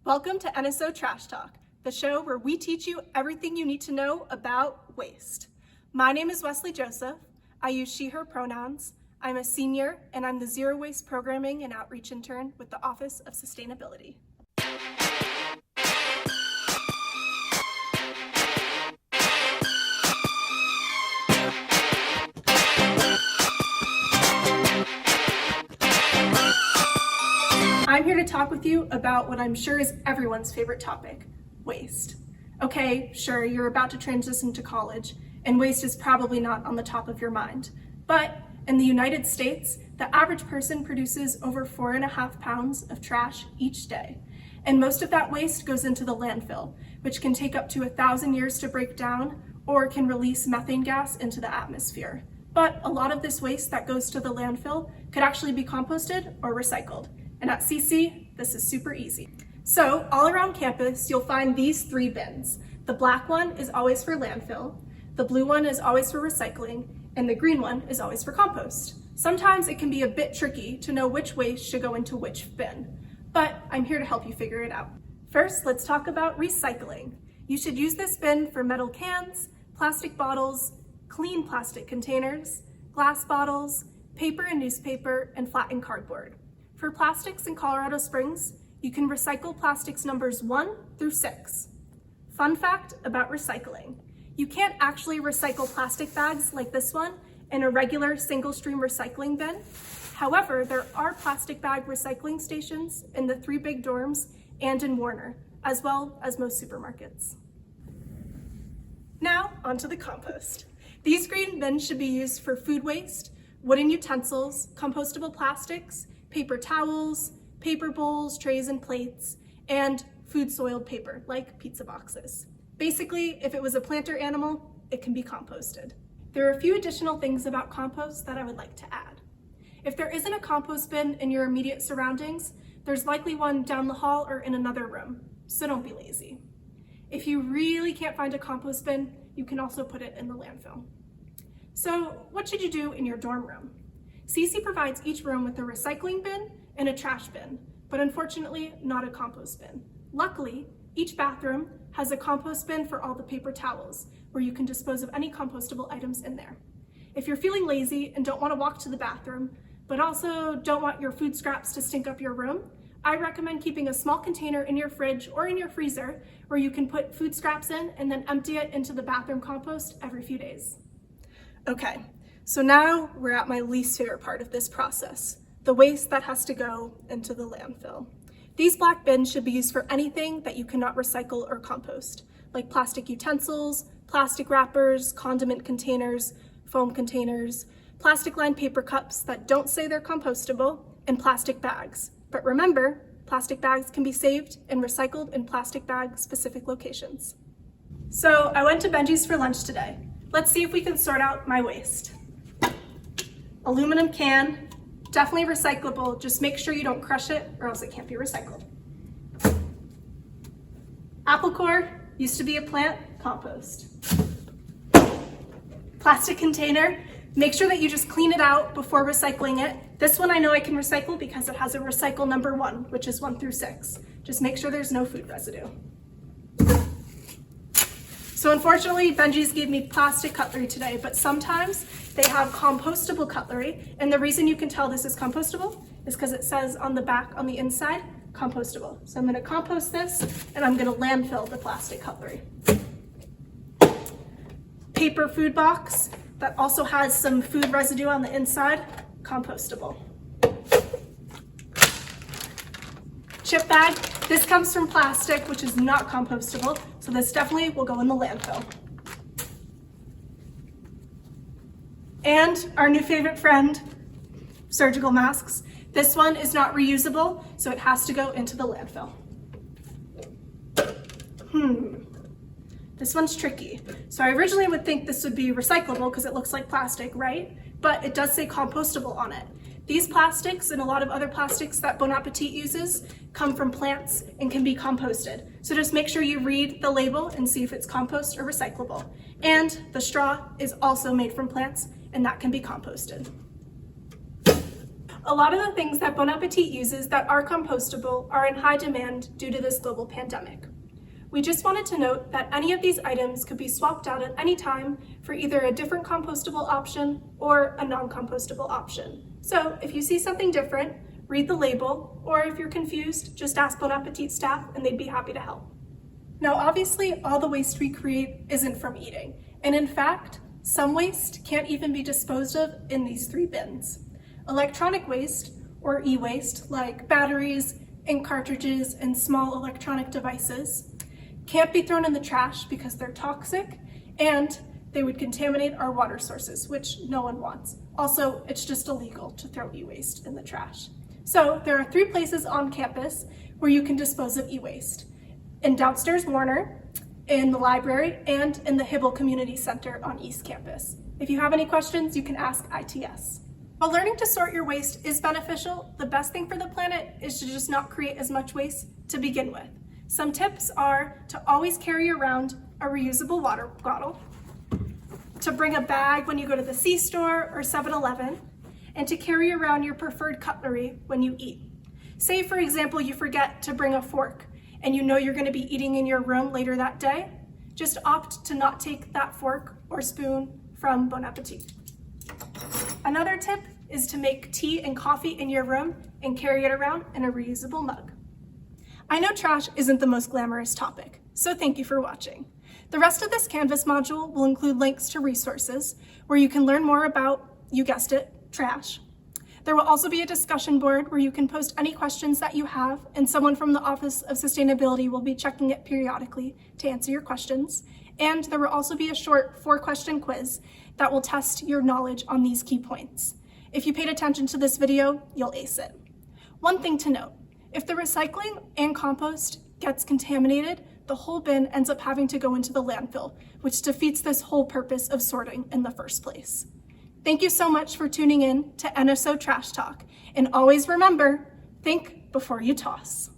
Welcome to NSO Trash Talk, the show where we teach you everything you need to know about waste. My name is Wesley Joseph. I use she, her pronouns. I'm a senior, and I'm the Zero Waste Programming and Outreach Intern with the Office of Sustainability. I'm here to talk with you about what I'm sure is everyone's favorite topic, waste. Okay, sure, you're about to transition to college, and waste is probably not on the top of your mind. But in the United States, the average person produces over 4.5 pounds of trash each day. And most of that waste goes into the landfill, which can take up to 1,000 years to break down or can release methane gas into the atmosphere. But a lot of this waste that goes to the landfill could actually be composted or recycled. And at CC, this is super easy. So all around campus, you'll find these 3 bins. The black one is always for landfill, the blue one is always for recycling, and the green one is always for compost. Sometimes it can be a bit tricky to know which waste should go into which bin, but I'm here to help you figure it out. First, let's talk about recycling. You should use this bin for metal cans, plastic bottles, clean plastic containers, glass bottles, paper and newspaper, and flattened cardboard. For plastics in Colorado Springs, you can recycle plastics numbers 1 through 6. Fun fact about recycling. You can't actually recycle plastic bags like this one in a regular single-stream recycling bin. However, there are plastic bag recycling stations in the 3 big dorms and in Warner, as well as most supermarkets. Now, onto the compost. These green bins should be used for food waste, wooden utensils, compostable plastics, paper towels, paper bowls, trays, and plates, and food soiled paper, like pizza boxes. Basically, if it was a plant or animal, it can be composted. There are a few additional things about compost that I would like to add. If there isn't a compost bin in your immediate surroundings, there's likely one down the hall or in another room, so don't be lazy. If you really can't find a compost bin, you can also put it in the landfill. So what should you do in your dorm room? CC provides each room with a recycling bin and a trash bin, but unfortunately not a compost bin. Luckily, each bathroom has a compost bin for all the paper towels, where you can dispose of any compostable items in there. If you're feeling lazy and don't want to walk to the bathroom, but also don't want your food scraps to stink up your room, I recommend keeping a small container in your fridge or in your freezer where you can put food scraps in and then empty it into the bathroom compost every few days. Okay. So now we're at my least favorite part of this process, the waste that has to go into the landfill. These black bins should be used for anything that you cannot recycle or compost, like plastic utensils, plastic wrappers, condiment containers, foam containers, plastic-lined paper cups that don't say they're compostable, and plastic bags. But remember, plastic bags can be saved and recycled in plastic bag-specific locations. So I went to Benji's for lunch today. Let's see if we can sort out my waste. Aluminum can, definitely recyclable, just make sure you don't crush it or else it can't be recycled. Apple core, used to be a plant, compost. Plastic container, make sure that you just clean it out before recycling it. This one I know I can recycle because it has a recycle number 1, which is 1 through 6. Just make sure there's no food residue. So unfortunately, Benji's gave me plastic cutlery today, but sometimes they have compostable cutlery, and the reason you can tell this is compostable is because it says on the back, on the inside, compostable. So I'm gonna compost this, and I'm gonna landfill the plastic cutlery. Paper food box that also has some food residue on the inside, compostable. Chip bag, this comes from plastic, which is not compostable, so this definitely will go in the landfill. And our new favorite friend, surgical masks. This one is not reusable, so it has to go into the landfill. This one's tricky. So I originally would think this would be recyclable because it looks like plastic, right? But it does say compostable on it. These plastics and a lot of other plastics that Bon Appetit uses come from plants and can be composted. So just make sure you read the label and see if it's compost or recyclable. And the straw is also made from plants and that can be composted. A lot of the things that Bon Appetit uses that are compostable are in high demand due to this global pandemic. We just wanted to note that any of these items could be swapped out at any time for either a different compostable option or a non-compostable option. So if you see something different, read the label, or if you're confused, just ask Bon Appetit staff and they'd be happy to help. Now obviously all the waste we create isn't from eating, and in fact, some waste can't even be disposed of in these 3 bins. Electronic waste, or e-waste, like batteries, ink cartridges, and small electronic devices, can't be thrown in the trash because they're toxic and they would contaminate our water sources, which no one wants. Also, it's just illegal to throw e-waste in the trash. So there are 3 places on campus where you can dispose of e-waste: in downstairs Warner, in the library, and in the Hibble Community Center on East Campus. If you have any questions, you can ask ITS. While learning to sort your waste is beneficial, the best thing for the planet is to just not create as much waste to begin with. Some tips are to always carry around a reusable water bottle, to bring a bag when you go to the C-store or 7-Eleven, and to carry around your preferred cutlery when you eat. Say, for example, you forget to bring a fork and you know you're going to be eating in your room later that day, just opt to not take that fork or spoon from Bon Appetit. Another tip is to make tea and coffee in your room and carry it around in a reusable mug. I know trash isn't the most glamorous topic, so thank you for watching. The rest of this Canvas module will include links to resources where you can learn more about, you guessed it, trash. There will also be a discussion board where you can post any questions that you have, and someone from the Office of Sustainability will be checking it periodically to answer your questions. And there will also be a short 4-question quiz that will test your knowledge on these key points. If you paid attention to this video, you'll ace it. One thing to note, if the recycling and compost gets contaminated, the whole bin ends up having to go into the landfill, which defeats this whole purpose of sorting in the first place. Thank you so much for tuning in to NSO Trash Talk, and always remember, think before you toss.